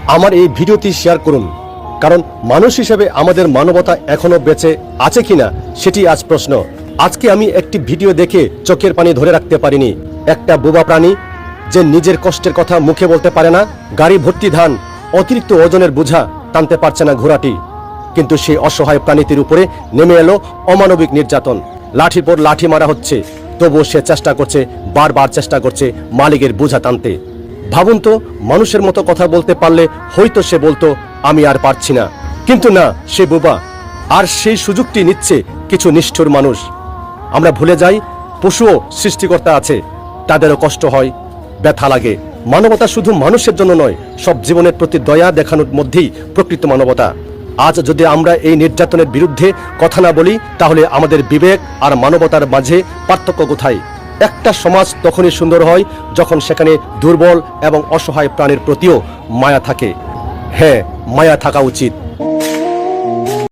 আমার এই ভিডিওটি শেয়ার করুন, কারণ মানুষ হিসেবে আমাদের মানবতা এখনো বেঁচে আছে কিনা সেটি আজ প্রশ্ন। আজকে আমি একটি ভিডিও দেখে চোখের পানি ধরে রাখতে পারিনি। একটা বোবা প্রাণী যে নিজের কষ্টের কথা মুখে বলতে পারে না, গাড়ি ভর্তি ধান, অতিরিক্ত ওজনের বোঝা টানতে পারছে না ঘোড়াটি, কিন্তু সেই অসহায় প্রাণীটির উপরে নেমে এলো অমানবিক নির্যাতন। লাঠির পর লাঠি মারা হচ্ছে, তবুও সে চেষ্টা করছে, বারবার চেষ্টা করছে মালিকের বোঝা টানতে। ভাবুন তো, মানুষের মতো কথা বলতে পারলে হয়তো সে বলতো আমি আর পারছি না, কিন্তু না, সে বোবা। আর সেই সুযোগটি নিচ্ছে কিছু নিষ্ঠুর মানুষ। আমরা ভুলে যাই পশুও সৃষ্টিকর্তা আছে, তাদেরও কষ্ট হয়, ব্যথা লাগে। মানবতা শুধু মানুষের জন্য নয়, সব জীবনের প্রতি দয়া দেখানোর মধ্যেই প্রকৃত মানবতা। আজ যদি আমরা এই নির্যাতনের বিরুদ্ধে কথা না বলি, তাহলে আমাদের বিবেক আর মানবতার মাঝে পার্থক্য কোথায়? একটা সমাজ তখনই সুন্দর হয় যখন সেখানে দুর্বল এবং অসহায় প্রাণীর প্রতিও মায়া থাকে। হ্যাঁ, মায়া থাকা উচিত।